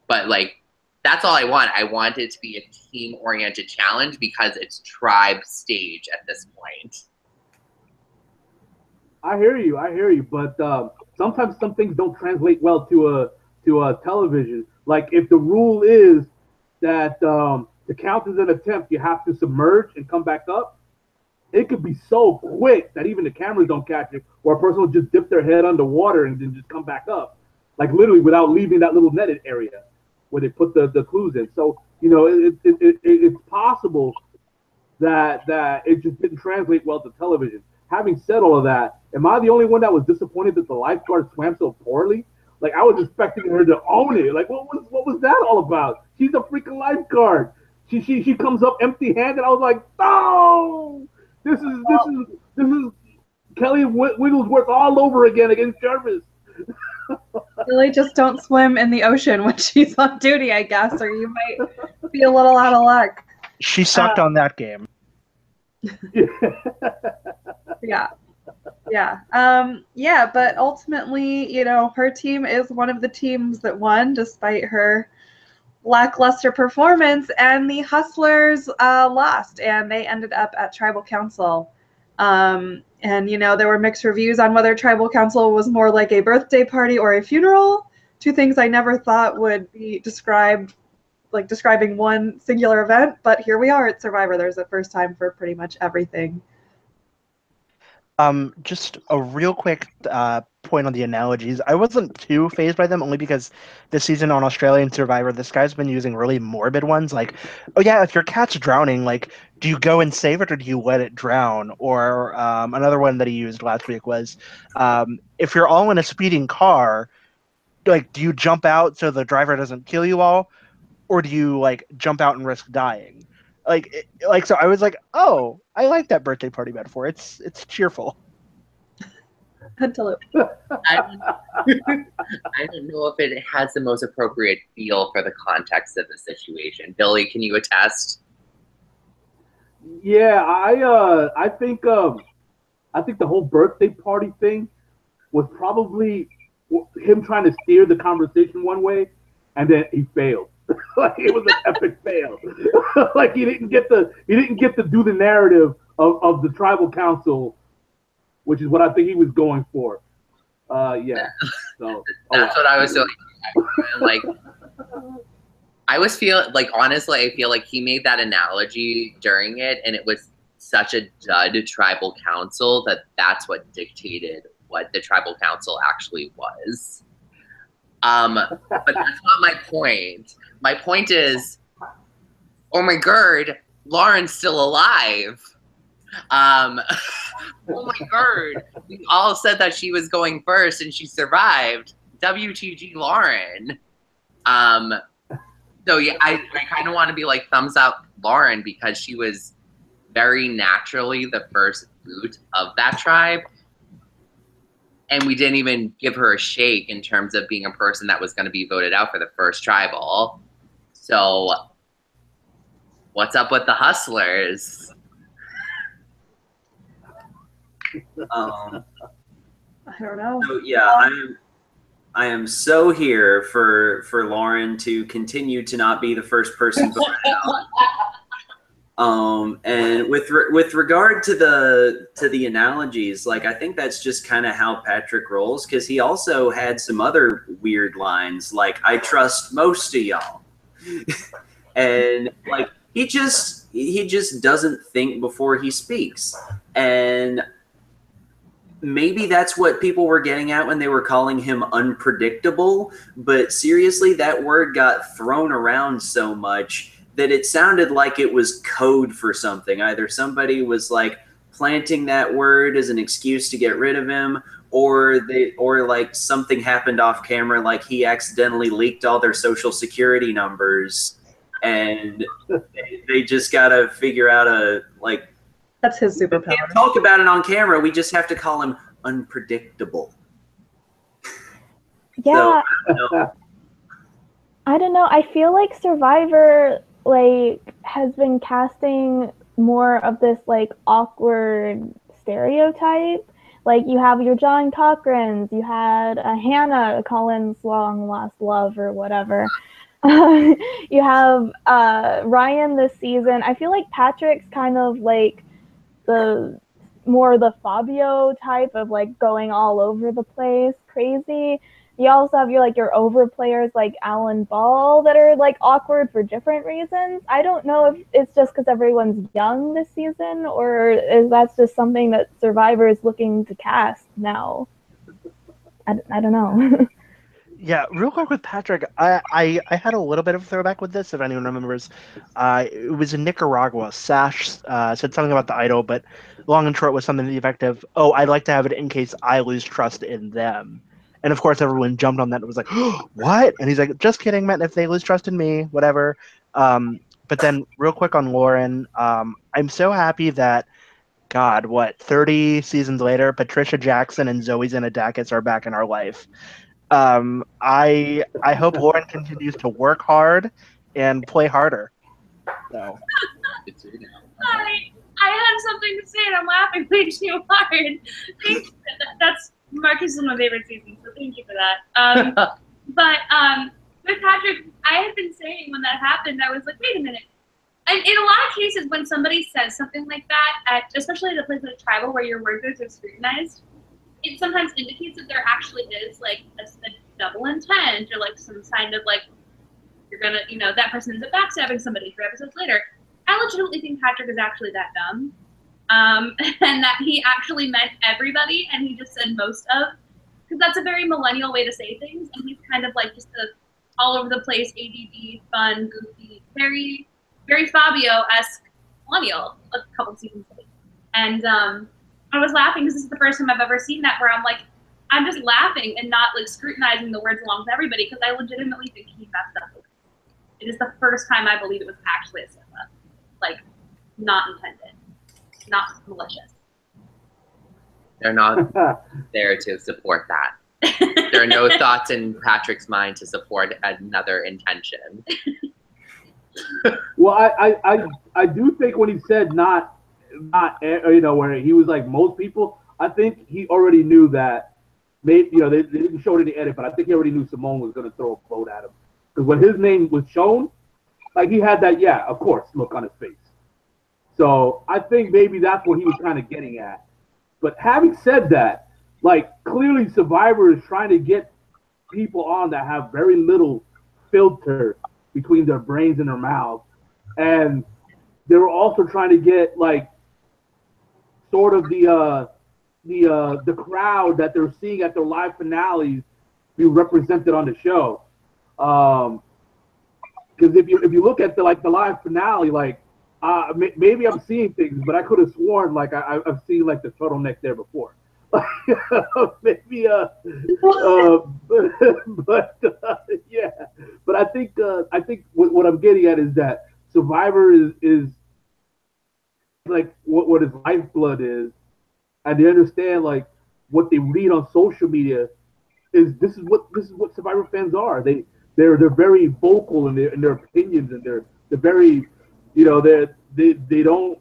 [SPEAKER 2] But like, that's all I want. I want it to be a team-oriented challenge because it's tribe stage at this point.
[SPEAKER 5] I hear you, but sometimes some things don't translate well to a television. Like if the rule is that the count is an attempt, you have to submerge and come back up. It could be so quick that even the cameras don't catch it, or a person will just dip their head underwater and then just come back up, like literally without leaving that little netted area where they put the clues in. So you know it's possible that it just didn't translate well to television. Having said all of that, am I the only one that was disappointed that the lifeguard swam so poorly? Like I was expecting her to own it. Like what was that all about? She's a freaking lifeguard. She comes up empty-handed. I was like, no, this is Kelly Wigglesworth all over again against Jarvis.
[SPEAKER 1] Really, just don't swim in the ocean when she's on duty, I guess, or you might be a little out of luck.
[SPEAKER 4] She sucked on that game.
[SPEAKER 1] Yeah. But ultimately, you know, her team is one of the teams that won despite her lackluster performance, and the Hustlers lost, and they ended up at Tribal Council. And, you know, there were mixed reviews on whether Tribal Council was more like a birthday party or a funeral, 2 things I never thought would be described, like describing one singular event, but here we are at Survivor. There's a first time for pretty much everything.
[SPEAKER 4] Just a real quick point on the analogies. I wasn't too fazed by them, only because this season on Australian Survivor, this guy's been using really morbid ones, like, oh yeah, if your cat's drowning, like, do you go and save it or do you let it drown? Or another one that he used last week was, if you're all in a speeding car, like, do you jump out so the driver doesn't kill you all, or do you like jump out and risk dying? So I was like, oh, I like that birthday party metaphor. It's cheerful.
[SPEAKER 1] Until it.
[SPEAKER 2] I don't know if it has the most appropriate feel for the context of the situation. Billy, can you attest?
[SPEAKER 5] Yeah, I think the whole birthday party thing was probably him trying to steer the conversation one way, and then he failed. Like it was an epic fail. Like he didn't get to do the narrative of the tribal council, which is what I think he was going for. Yeah. So
[SPEAKER 2] that's what I was feeling. Like I was feeling like, honestly, I feel like he made that analogy during it, and it was such a dud tribal council that's what dictated what the tribal council actually was. But that's not my point. My point is, oh my god, Lauren's still alive. Oh my god, we all said that she was going first and she survived. WTG Lauren. So yeah, I kind of want to be like thumbs up Lauren because she was very naturally the first boot of that tribe. And we didn't even give her a shake in terms of being a person that was going to be voted out for the first tribal. So what's up with the hustlers?
[SPEAKER 1] I don't know.
[SPEAKER 6] So yeah, I am so here for Lauren to continue to not be the first person voted out. And with regard to the analogies, like I think that's just kind of how Patrick rolls, because he also had some other weird lines like "I trust most of y'all," and like he just doesn't think before he speaks, and maybe that's what people were getting at when they were calling him unpredictable. But seriously, that word got thrown around so much that it sounded like it was code for something. Either somebody was like planting that word as an excuse to get rid of him, or like something happened off camera, like he accidentally leaked all their social security numbers, and they just gotta figure out
[SPEAKER 1] That's his
[SPEAKER 6] we
[SPEAKER 1] superpower.
[SPEAKER 6] can't talk about it on camera. We just have to call him unpredictable.
[SPEAKER 3] Yeah,
[SPEAKER 6] So,
[SPEAKER 3] I don't know. I feel like Survivor has been casting more of this awkward stereotype. Like you have your John Cochrans, you had Hannah Collins' long lost love or whatever. You have Ryan this season. I feel like Patrick's kind of the Fabio type of going all over the place, crazy. You also have your over players like Alan Ball that are awkward for different reasons. I don't know if it's just because everyone's young this season, or is that just something that Survivor is looking to cast now. I don't know.
[SPEAKER 4] Yeah, real quick with Patrick, I had a little bit of a throwback with this, if anyone remembers. It was in Nicaragua. Sash said something about the idol, but long and short was something to the effect of, "Oh, I'd like to have it in case I lose trust in them." And of course, everyone jumped on that and was like, "Oh, what?" And he's like, "Just kidding, man. If they lose trust in me, whatever." But then, real quick on Lauren, I'm so happy that, God, 30 seasons later, Patricia Jackson and Zoe Zanadakis are back in our life. I hope Lauren continues to work hard and play harder. So.
[SPEAKER 7] I had something to say and I'm laughing way too hard. Thank you. That's Marcus is my favorite season, so thank you for that. But with Patrick, I had been saying when that happened, I was like, wait a minute. And in a lot of cases, when somebody says something like that, especially at a place like Tribal where your words are scrutinized, it sometimes indicates that there actually is a double intent or some kind of you're gonna, that person ends up backstabbing somebody 3 episodes later. I legitimately think Patrick is actually that dumb. And that he actually meant everybody and he just said most of, because that's a very millennial way to say things, and he's kind of just a all over the place, ADD, fun, goofy, very, very Fabio-esque millennial a couple seasons ago. And I was laughing because this is the first time I've ever seen that where I'm just laughing and not scrutinizing the words along with everybody because I legitimately think he messed up. It is the first time I believe it was actually a slip-up. Not intended. Not malicious.
[SPEAKER 2] They're not there to support that. There are no thoughts in Patrick's mind to support another intention.
[SPEAKER 5] Well, I do think when he said not where he was most people, I think he already knew that. Maybe they didn't show it in the edit, but I think he already knew Simone was going to throw a vote at him because when his name was shown, he had that of course look on his face. So I think maybe that's what he was kind of getting at. But having said that, clearly Survivor is trying to get people on that have very little filter between their brains and their mouths, and they were also trying to get sort of the crowd that they're seeing at their live finales be represented on the show. Because if you look at the live finale, maybe I'm seeing things, but I could have sworn I've seen the turtleneck there before. Maybe yeah. But I think what I'm getting at is that Survivor is what his lifeblood is, and they understand what they read on social media is this is what Survivor fans are. They're very vocal in their opinions, and they're very, they don't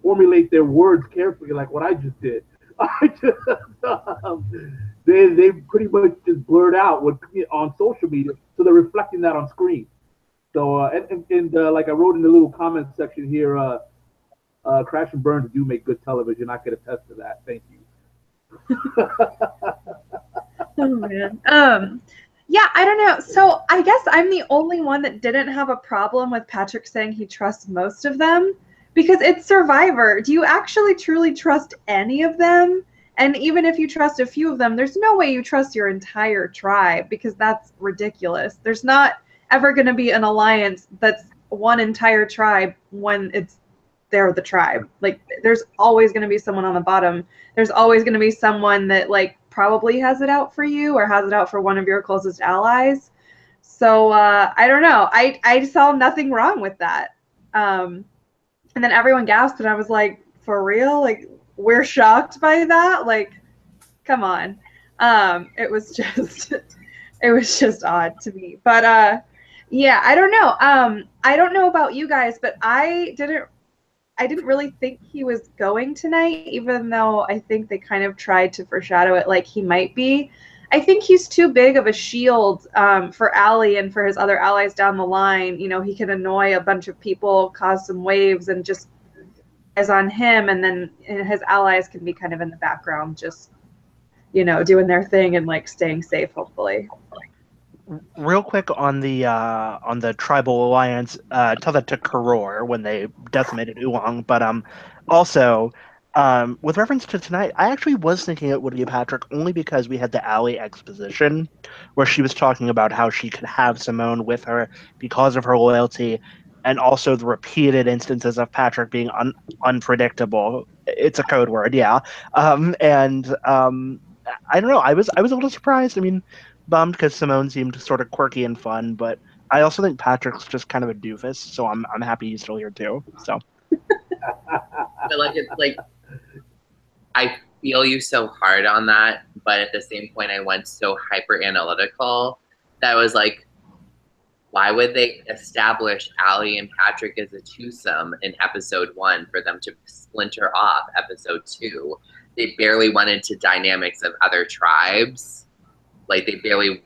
[SPEAKER 5] formulate their words carefully like what I just did. They pretty much just blurt out on social media, so they're reflecting that on screen. So like I wrote in the little comment section here, Crash and Burns do make good television. I could attest to that. Thank you.
[SPEAKER 1] Oh man. Yeah, I don't know. So I guess I'm the only one that didn't have a problem with Patrick saying he trusts most of them, because it's Survivor. Do you actually truly trust any of them? And even if you trust a few of them, there's no way you trust your entire tribe, because that's ridiculous. There's not ever going to be an alliance that's one entire tribe when they're the tribe. There's always going to be someone on the bottom. There's always going to be someone that probably has it out for you or has it out for one of your closest allies. So I don't know. I saw nothing wrong with that. And then everyone gasped, and I was like, for real? We're shocked by that? Come on. It was just odd to me. But yeah, I don't know. I don't know about you guys, but I didn't really think he was going tonight, even though I think they kind of tried to foreshadow it like he might be. I think he's too big of a shield for Allie and for his other allies down the line. He can annoy a bunch of people, cause some waves, and just is on him, and then his allies can be kind of in the background, just doing their thing and staying safe, hopefully.
[SPEAKER 4] Real quick on the tribal alliance, tell that to Karor when they decimated Oolong. But also, with reference to tonight, I actually was thinking it would be Patrick only because we had the Allie exposition where she was talking about how she could have Simone with her because of her loyalty, and also the repeated instances of Patrick being unpredictable. It's a code word, yeah. And I don't know. I was a little surprised. I mean, bummed because Simone seemed sort of quirky and fun, but I also think Patrick's just kind of a doofus, so I'm happy he's still here too. So
[SPEAKER 2] I feel you so hard on that, but at the same point I went so hyper analytical that I was like, why would they establish Allie and Patrick as a twosome in episode 1 for them to splinter off episode 2? They barely went into dynamics of other tribes. They barely,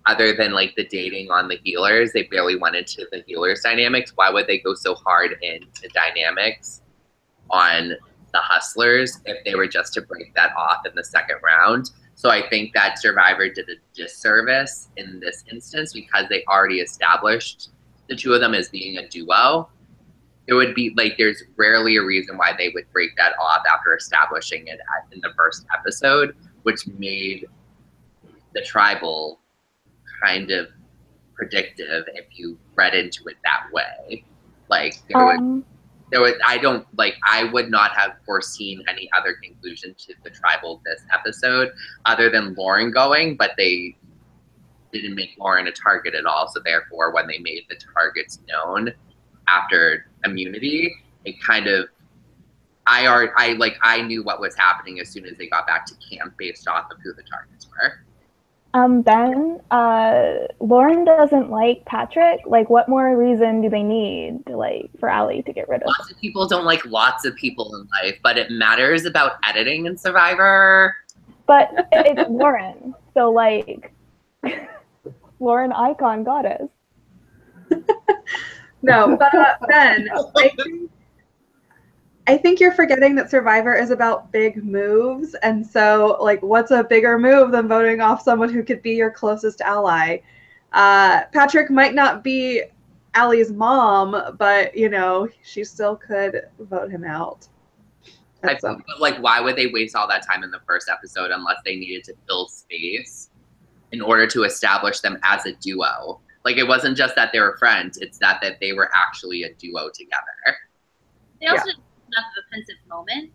[SPEAKER 2] other than the dating on the healers, they barely went into the healers dynamics. Why would they go so hard into dynamics on the hustlers if they were just to break that off in the second round? So I think that Survivor did a disservice in this instance because they already established the two of them as being a duo. It would be there's rarely a reason why they would break that off after establishing it in the first episode, which made the tribal kind of predictive if you read into it that way. I would not have foreseen any other conclusion to the tribal this episode other than Lauren going, but they didn't make Lauren a target at all. So therefore, when they made the targets known after immunity, it kind of, I knew what was happening as soon as they got back to camp based off of who the targets were.
[SPEAKER 3] Ben, Lauren doesn't like Patrick. What more reason do they need, for Allie to get rid of?
[SPEAKER 2] Lots of people don't like lots of people in life, but it matters about editing in Survivor.
[SPEAKER 3] But it's Lauren, so Lauren icon goddess.
[SPEAKER 1] No, but Ben, I think you're forgetting that Survivor is about big moves, and so what's a bigger move than voting off someone who could be your closest ally? Patrick might not be Allie's mom, but she still could vote him out.
[SPEAKER 2] Like, why would they waste all that time in the first episode unless they needed to fill space in order to establish them as a duo? Like, it wasn't just that they were friends; it's that they were actually a duo together.
[SPEAKER 7] They also didn't have enough of a pensive moment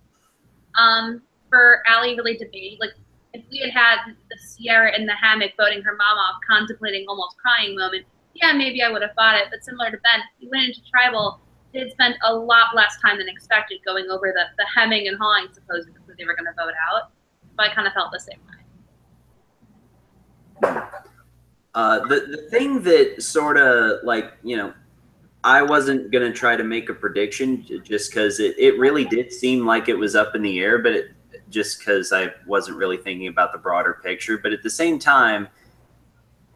[SPEAKER 7] for Allie really to be like. If we had had the Sierra in the hammock voting her mom off, contemplating almost crying moment, yeah, maybe I would have fought it. But similar to Ben, he went into tribal. They had spent a lot less time than expected going over the hemming and hawing, supposedly, because they were going to vote out. So I kind of felt the same way.
[SPEAKER 6] The thing that sort of, like, you know, I wasn't going to try to make a prediction just because it really did seem like it was up in the air, but just because I wasn't really thinking about the broader picture. But at the same time,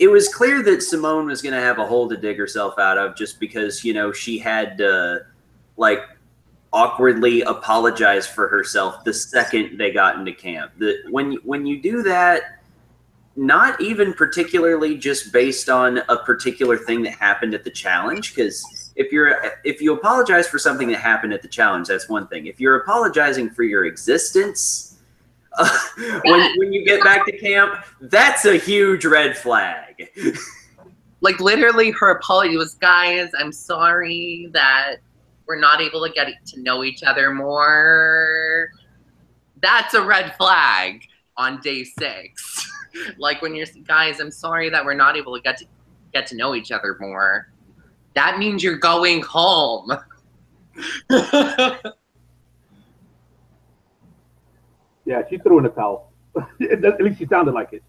[SPEAKER 6] it was clear that Simone was going to have a hole to dig herself out of just because, you know, she had to, like, awkwardly apologize for herself the second they got into camp. When you do that, not even particularly just based on a particular thing that happened at the challenge, because if you apologize for something that happened at the challenge, that's one thing. If you're apologizing for your existence when you get back to camp, that's a huge red flag.
[SPEAKER 2] Like, literally, her apology was, guys, I'm sorry that we're not able to get to know each other more. That's a red flag on day 6. Like, when you're, guys, I'm sorry that we're not able to get to know each other more. That means you're going home.
[SPEAKER 5] Yeah, she threw in the towel. At least she sounded like it.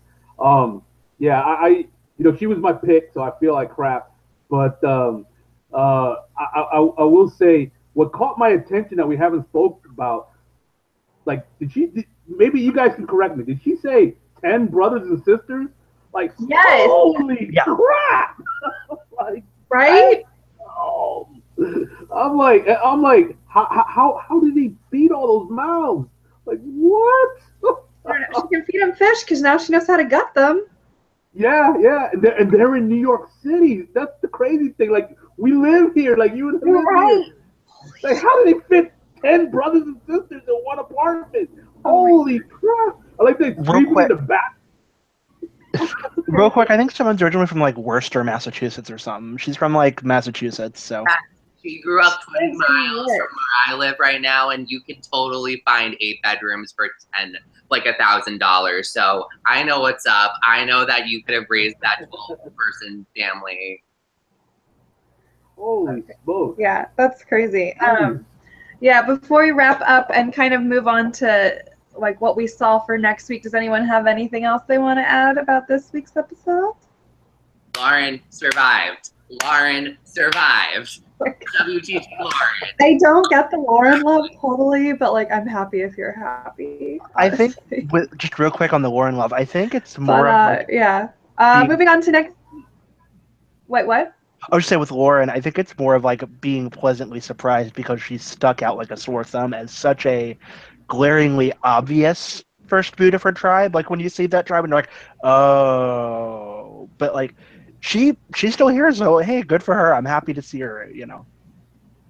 [SPEAKER 5] Yeah, I you know, she was my pick, so I feel like crap. But I will say what caught my attention that we haven't spoken about. Like, maybe you guys can correct me. Did she say 10 brothers and sisters? Like,
[SPEAKER 1] yes.
[SPEAKER 5] Holy crap! Like,
[SPEAKER 1] right?
[SPEAKER 5] I'm like, how did he feed all those mouths? Like, what?
[SPEAKER 1] She can feed them fish because now she knows how to gut them.
[SPEAKER 5] Yeah, and they're in New York City. That's the crazy thing. Like, we live here. Like, you live here. Like, how did they fit 10 brothers and sisters in one apartment? Holy crap! I like they sleeping in the back.
[SPEAKER 4] Real quick, I think someone's originally from, like, Worcester, Massachusetts or something. She's from, like, Massachusetts, so.
[SPEAKER 2] She grew up 20 miles from where I live right now, and you can totally find 8 bedrooms for $1,000. So I know what's up. I know that you could have raised that 12-person family.
[SPEAKER 5] Holy smokes.
[SPEAKER 1] Yeah, that's crazy. Yeah, before we wrap up and kind of move on to like what we saw for next week, does anyone have anything else they want to add about this week's episode?
[SPEAKER 2] Lauren survived. Lauren survived. WTT Lauren.
[SPEAKER 1] I don't get the Lauren love totally, but like I'm happy if you're happy.
[SPEAKER 4] Honestly. I think, just real quick on the Lauren love, I think it's more.
[SPEAKER 1] But, yeah. Moving on to next. Wait, what?
[SPEAKER 4] I would say with Lauren, I think it's more of like being pleasantly surprised because she's stuck out like a sore thumb as such a glaringly obvious first boot of her tribe. Like when you see that tribe and you're like, oh, but like she's still here, so hey, good for her. I'm happy to see her, you know.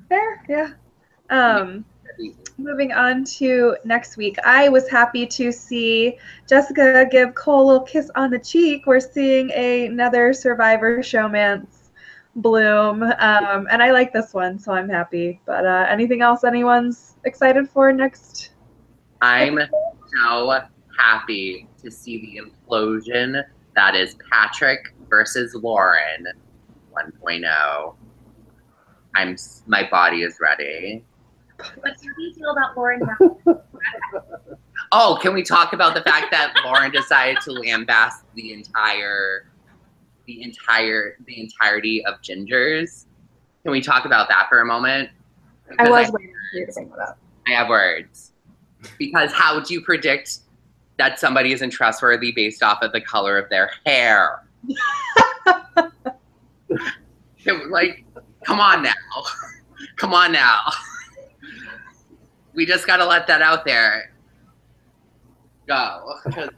[SPEAKER 1] Fair, yeah. Moving on to next week, I was happy to see Jessica give Cole a little kiss on the cheek. We're seeing another Survivor showmance bloom, and I like this one, so I'm happy. But anything else anyone's excited for next?
[SPEAKER 2] I'm so happy to see the implosion that is Patrick versus Lauren 1.0. My body is ready.
[SPEAKER 7] What do you feel about Lauren?
[SPEAKER 2] Oh, can we talk about the fact that Lauren decided to lambast the entirety of Gingers? Can we talk about that for a moment? Because
[SPEAKER 1] I was waiting for you to bring that up.
[SPEAKER 2] I have words. Because how do you predict that somebody isn't trustworthy based off of the color of their hair? Like, come on now. Come on now. We just gotta let that out there. Go. Because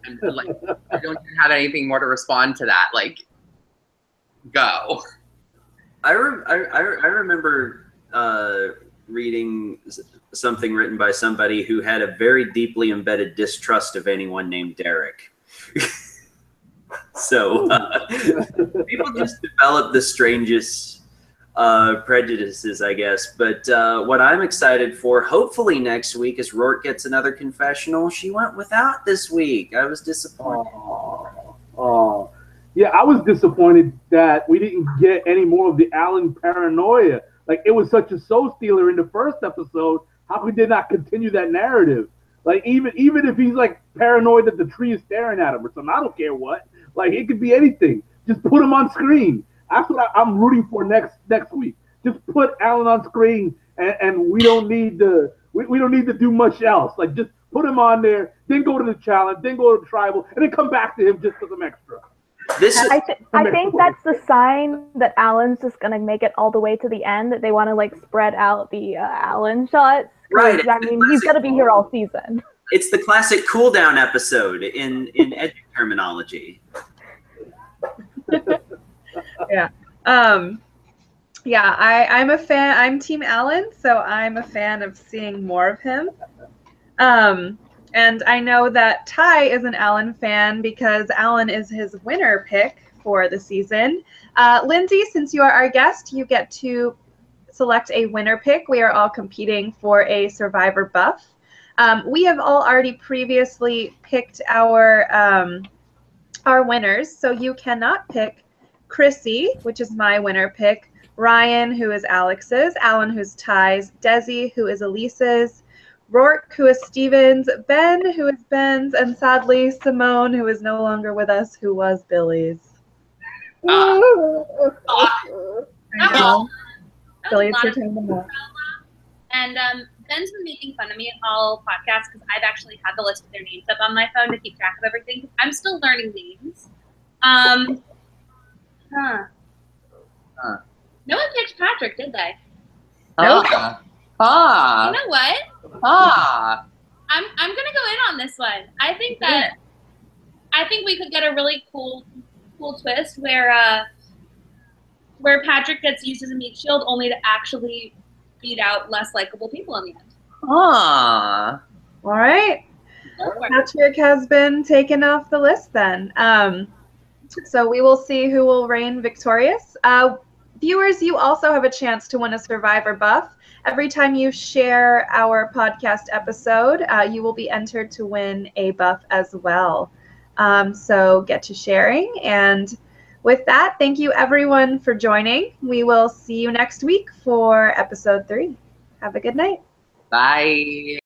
[SPEAKER 2] I don't have anything more to respond to that. Like, go.
[SPEAKER 6] I remember reading something written by somebody who had a very deeply embedded distrust of anyone named Derek. So people just develop the strangest prejudices, I guess. But what I'm excited for, hopefully next week, is Rourke gets another confessional. She went without this week. I was disappointed.
[SPEAKER 5] Oh. Yeah, I was disappointed that we didn't get any more of the Alan paranoia. Like, it was such a soul stealer in the first episode. How could they not continue that narrative? Like, even if he's like paranoid that the tree is staring at him or something, I don't care what. Like, it could be anything. Just put him on screen. That's what I'm rooting for next week. Just put Alan on screen, and we don't need to do much else. Like, just put him on there, then go to the challenge, then go to the tribal, and then come back to him just for some extra.
[SPEAKER 3] I think that's the sign that Alan's just gonna make it all the way to the end. That they want to like spread out the Alan shots.
[SPEAKER 6] Right.
[SPEAKER 3] I mean, he's gonna be here all season.
[SPEAKER 6] It's the classic cool down episode in edu terminology.
[SPEAKER 1] Yeah. Yeah, I'm a fan. I'm Team Alan, so I'm a fan of seeing more of him. And I know that Ty is an Alan fan because Alan is his winner pick for the season. Lindsay, since you are our guest, you get to select a winner pick. We are all competing for a Survivor buff. We have all already previously picked our winners, so you cannot pick Chrissy, which is my winner pick, Ryan, who is Alex's, Alan, who's Ty's, Desi, who is Elise's, Rourke, who is Steven's, Ben, who is Ben's, and sadly, Simone, who is no longer with us, who was Billy's.
[SPEAKER 7] Billy's
[SPEAKER 1] your turn to more.
[SPEAKER 7] And Ben's been making fun of me all podcasts because I've actually had the list of their names up on my phone to keep track of everything. I'm still learning names. No one picked Patrick, did they?
[SPEAKER 1] Nope.
[SPEAKER 7] You know what? I'm gonna go in on this one. I think we could get a really cool twist where Patrick gets used as a meat shield only to actually beat out less likable people in the end.
[SPEAKER 1] All right. Patrick has been taken off the list then. So we will see who will reign victorious. Viewers, you also have a chance to win a Survivor buff. Every time you share our podcast episode, you will be entered to win a buff as well. So get to sharing. And with that, thank you everyone for joining. We will see you next week for episode 3. Have a good night.
[SPEAKER 2] Bye.